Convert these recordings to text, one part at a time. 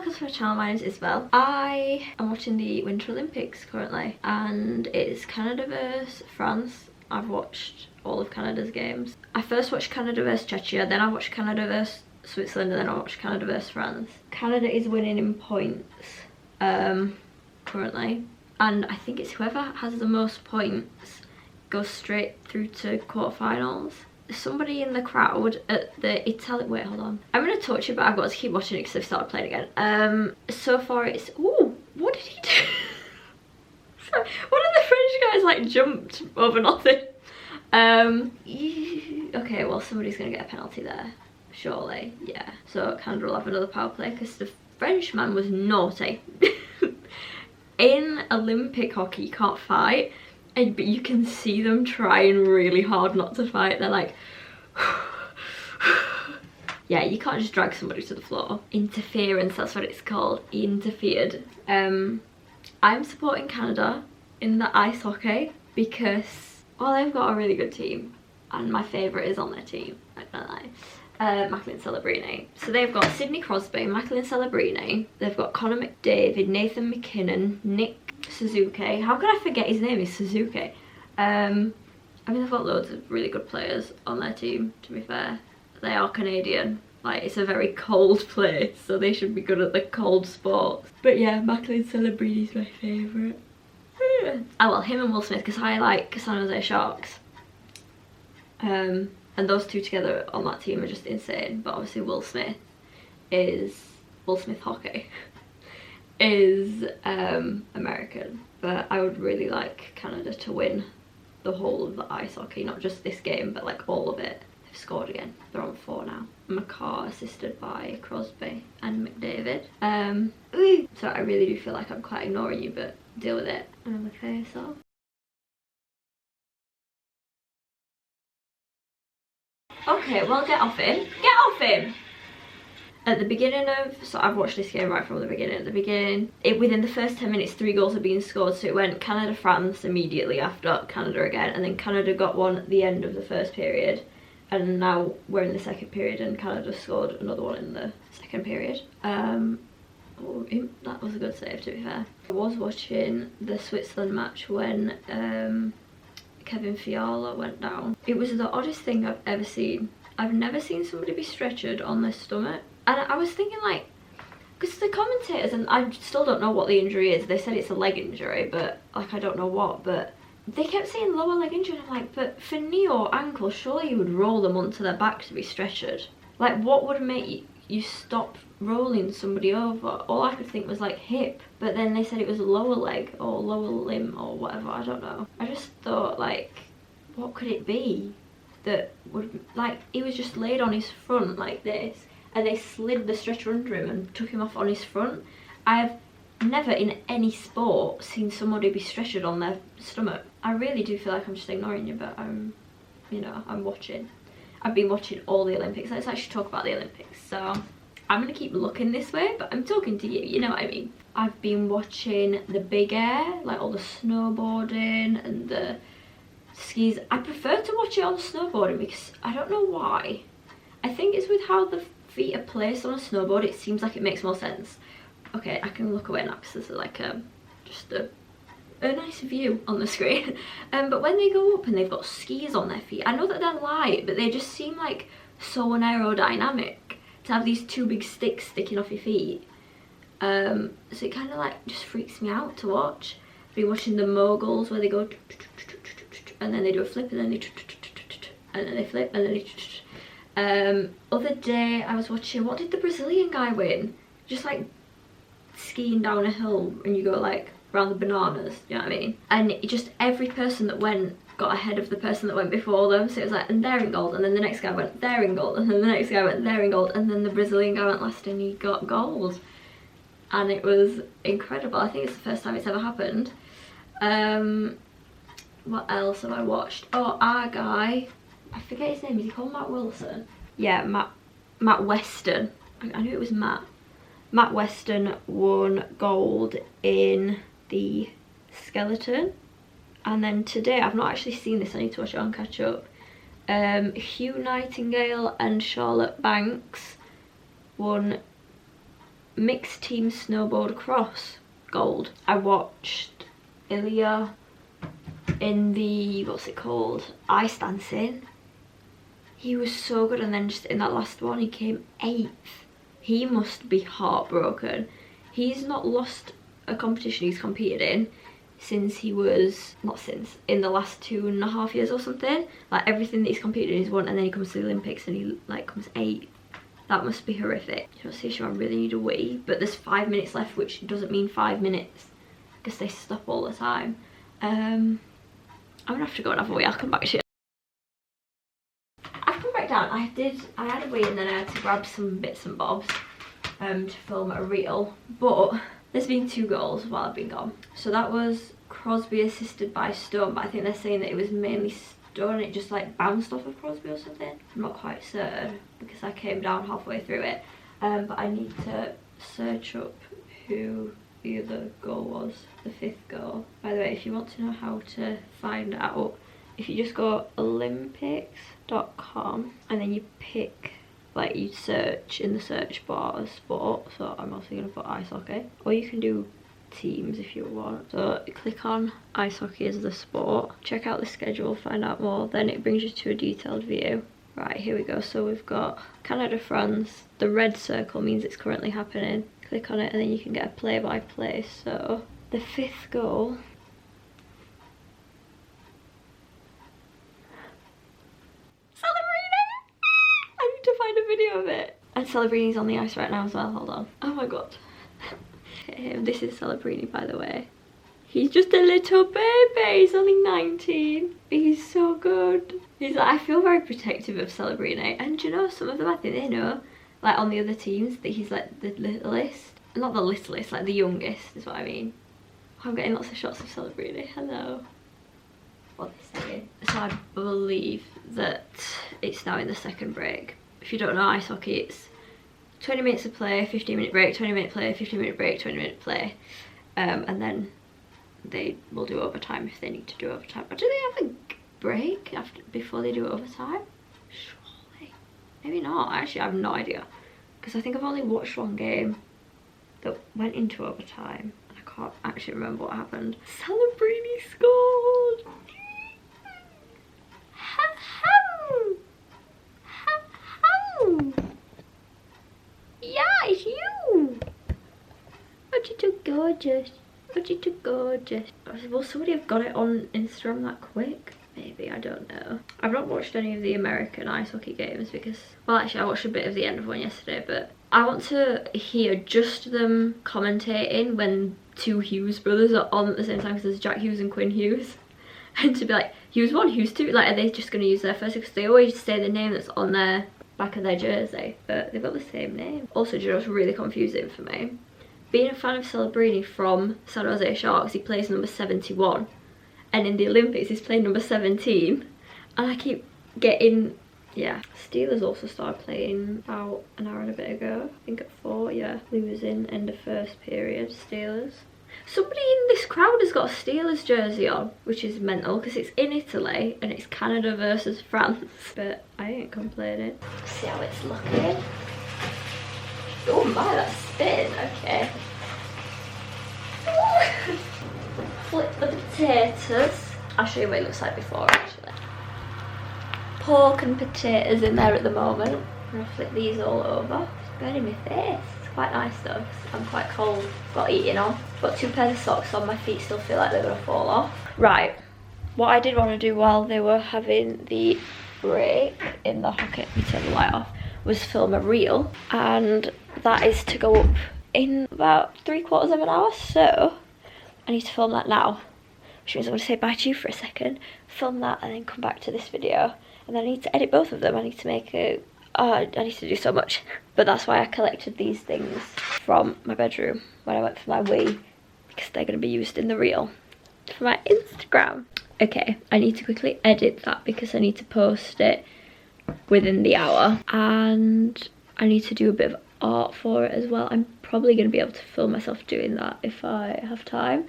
welcome to my channel. My name is Isobel. I am watching the Winter Olympics currently, and it's Canada vs France. I've watched all of Canada's games. I first watched Canada vs Czechia, then I watched Canada vs Switzerland, and then I watched Canada vs France. Canada is winning in points currently, and I think it's whoever has the most points goes straight through to quarterfinals. Somebody in the crowd at the Italian, wait, hold on, I'm gonna touch it, but I've got to keep watching it because they've started playing again. So far it's, ooh, what did he do? Sorry, one of the French guys like jumped over nothing. Okay, well, somebody's gonna get a penalty there, surely. Yeah, so Canada will have another power play because the Frenchman was naughty. In Olympic hockey you can't fight, but you can see them trying really hard not to fight. They're like yeah, you can't just drag somebody to the floor. Interference, that's what it's called. He interfered. I'm supporting Canada in the ice hockey because, well, they've got a really good team and my favourite is on their team, not gonna lie. Macklin Celebrini. So they've got Sidney Crosby, Macklin Celebrini, they've got Connor McDavid, Nathan McKinnon, Nick Suzuki. How could I forget his name is Suzuki? I mean, they've got loads of really good players on their team, to be fair. They are Canadian. Like, it's a very cold place, so they should be good at the cold sports. But yeah, Macklin Celebrini is my favourite. Oh well, him and Will Smith, because I like San Jose Sharks. And those two together on that team are just insane. But obviously Will Smith hockey is American. But I would really like Canada to win the whole of the ice hockey, not just this game, but like all of it. They've scored again. They're on 4 now. McCarr assisted by Crosby and McDavid. So I really do feel like I'm quite ignoring you, but deal with it. And the face off. Okay, well, get off him. Get off him! At the beginning of, so I've watched this game right from the beginning. At the beginning, within the first 10 minutes, 3 goals had been scored. So it went Canada-France immediately after, Canada again. And then Canada got one at the end of the first period. And now we're in the second period and Canada scored another one in the second period. Oh, that was a good save, to be fair. I was watching the Switzerland match when Kevin Fiala went down. It was the oddest thing I've ever seen. I've never seen somebody be stretchered on their stomach. And I was thinking, like, because the commentators, and I still don't know what the injury is, they said it's a leg injury, but like I don't know what, but they kept saying lower leg injury, and I'm like, but for knee or ankle, surely you would roll them onto their back to be stretchered. Like, what would make you stop rolling somebody over? All I could think was like hip, but then they said it was a lower leg or lower limb or whatever, I don't know. I just thought, like, what could it be that would, like, he was just laid on his front like this and they slid the stretcher under him and took him off on his front. I've never in any sport seen somebody be stretchered on their stomach. I really do feel like I'm just ignoring you, but I'm, you know, I'm watching. I've been watching all the Olympics. Let's actually talk about the Olympics. So I'm gonna keep looking this way, but I'm talking to you, you know what I mean. I've been watching the big air, like all the snowboarding and the skis. I prefer to watch it on snowboarding because I don't know why. I think it's with how the feet are placed on a snowboard, it seems like it makes more sense. Okay, I can look away now because this is like just a nice view on the screen. But when they go up and they've got skis on their feet, I know that they're light, but they just seem like so unaerodynamic to have these 2 big sticks sticking off your feet. So it kind of like just freaks me out to watch. I've been watching the moguls where they go and then they do a flip and then they and then they flip and then they other day I was watching, what did the Brazilian guy win? Just like skiing down a hill and you go like around the bananas, you know what I mean? And just every person that went got ahead of the person that went before them, so it was like, and they're in gold, and then the next guy went there in gold, and then the next guy went there in gold, and then the Brazilian guy went last and he got gold. And it was incredible. I think it's the first time it's ever happened. What else have I watched? Oh, our guy, I forget his name, is he called Matt Wilson? Yeah, Matt Weston. I knew it was Matt. Matt Weston won gold in the skeleton. And then today, I've not actually seen this, I need to watch it on catch up. Hugh Nightingale and Charlotte Banks won mixed team snowboard cross, gold. I watched Ilya in the, what's it called, ice dancing. He was so good, and then just in that last one he came 8th. He must be heartbroken. He's not lost a competition he's competed in since he was, not since, in the last 2.5 years or something. Like everything that he's competed in he's won, and then he comes to the Olympics and he like comes 8th. That must be horrific. You know, seriously, I really need a wee, but there's 5 minutes left, which doesn't mean 5 minutes because they stop all the time. I'm gonna have to go and have a wee. I'll come back to you. I've come back down. I had a wee and then I had to grab some bits and bobs to film a reel, but there's been 2 goals while I've been gone. So that was Crosby assisted by Stone, but I think they're saying that it was mainly Stone and it just like bounced off of Crosby or something. I'm not quite certain because I came down halfway through it, but I need to search up who the other goal was, the 5th goal. By the way, if you want to know how to find out, if you just go olympics.com and then you pick, like you search in the search bar sport, so I'm also going to put ice hockey, or you can do teams if you want. So click on ice hockey as the sport, check out the schedule, find out more, then it brings you to a detailed view. Right, here we go. So we've got Canada, France. The red circle means it's currently happening. Click on it and then you can get a play-by-play. So the 5th goal, Celebrini! I need to find a video of it. And Celebrini's on the ice right now as well. Hold on. Oh my god. This is Celebrini, by the way. He's just a little baby. He's only 19. He's so good. He's like, I feel very protective of Celebrini. And you know, some of them I think they know, like on the other teams, that he's like the littlest. Not the littlest, like the youngest is what I mean. I'm getting lots of shots of Celebrini. Hello. What are they saying? So I believe that it's now in the 2nd break. If you don't know ice hockey, it's 20 minutes of play, 15-minute break, 20-minute play, 15-minute break, 20-minute play. And then they will do overtime if they need to do overtime. But do they have a break before they do overtime? Surely. Maybe not. Actually, I have no idea. Because I think I've only watched one game that went into overtime. And I can't actually remember what happened. Celebrini scored! Yeah, it's you! Aren't you too gorgeous? Aren't you too gorgeous? Will somebody have got it on Instagram that quick? Maybe, I don't know. I've not watched any of the American ice hockey games because, well actually I watched a bit of the end of one yesterday, but I want to hear just them commentating when 2 Hughes brothers are on at the same time, because there's Jack Hughes and Quinn Hughes. And to be like, Hughes 1, Hughes 2, like are they just going to use their first, because they always say the name that's on their back of their jersey, but they've got the same name. Also, do you know what's really confusing for me? Being a fan of Celebrini from San Jose Sharks, he plays number 71, and in the Olympics he's playing number 17, and I keep getting, yeah. Steelers also started playing about an hour and a bit ago, I think at 4, yeah. Losing end of 1st period, Steelers. Somebody in this crowd has got a Steelers jersey on, which is mental because it's in Italy and it's Canada versus France, but I ain't complaining. See how it's looking. Oh my, that spin, okay. Flip the potatoes. I'll show you what it looks like before actually. Pork and potatoes in there at the moment. I'm gonna flip these all over. It's burning my face. It's quite nice though, because I'm quite cold. Got eating on. Got 2 pairs of socks on, my feet still feel like they're gonna fall off. Right, what I did want to do while they were having the break in the hockey, let me turn the light off, was film a reel, and that is to go up in about 3/4 of an hour, so I need to film that now, which means I'm going to say bye to you for a second, film that and then come back to this video, and then I need to edit both of them. I need to make a, I need to do so much, but that's why I collected these things from my bedroom when I went for my wee, because they're going to be used in the reel for my Instagram. Okay, I need to quickly edit that because I need to post it within the hour, and I need to do a bit of art for it as well. I'm probably going to be able to film myself doing that if I have time.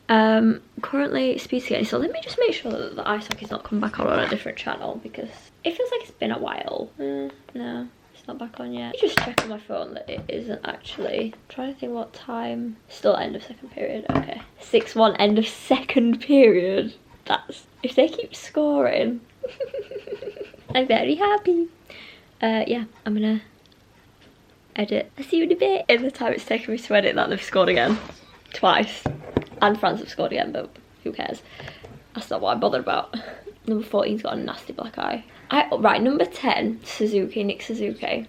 Currently speed skating, so let me just make sure that the ice hockey's not come back on a different channel because it feels like it's been a while. No, It's not back on yet. I just check on my phone that it isn't actually. I'm trying to think what time. Still end of second period. Okay. 6-1 end of second period. That's, if they keep scoring, I'm very happy. Yeah, I'm gonna edit. I'll see you in a bit. In the time it's taken me to edit that, they've scored again. Twice. And France have scored again, but who cares? That's not what I'm bothered about. Number 14's got a nasty black eye. Right, number 10, Suzuki, Nick Suzuki,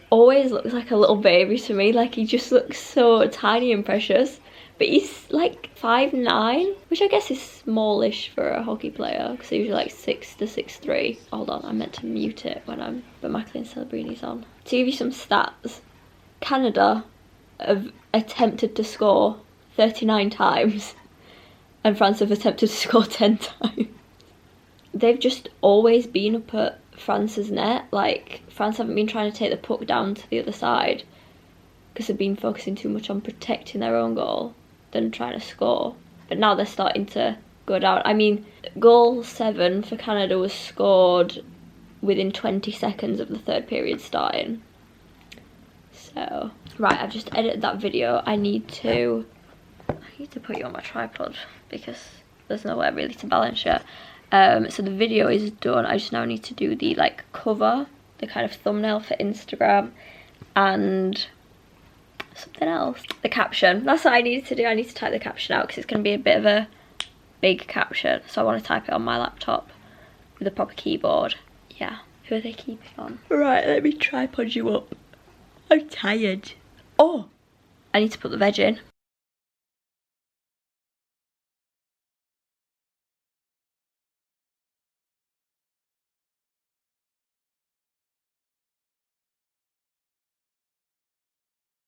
always looks like a little baby to me. Like, he just looks so tiny and precious. But he's like 5'9", which I guess is smallish for a hockey player, because they're usually like 6 to 6'3". Hold on, I meant to mute it when but Macklin Celebrini's on. To give you some stats, Canada have attempted to score 39 times, and France have attempted to score 10 times. They've just always been up at France's net. Like, France haven't been trying to take the puck down to the other side, because they've been focusing too much on protecting their own goal than trying to score. But now they're starting to go down. I mean, goal 7 for Canada was scored within 20 seconds of the third period starting. So, right, I've just edited that video. I need to put you on my tripod because there's nowhere really to balance it. So the video is done. I just now need to do the like cover, the kind of thumbnail for Instagram, and something else. The caption. That's what I needed to do. I need to type the caption out because it's going to be a bit of a big caption. So I want to type it on my laptop with a proper keyboard. Yeah. Who are they keeping on? Right, let me tripod you up. I'm tired. Oh, I need to put the veg in.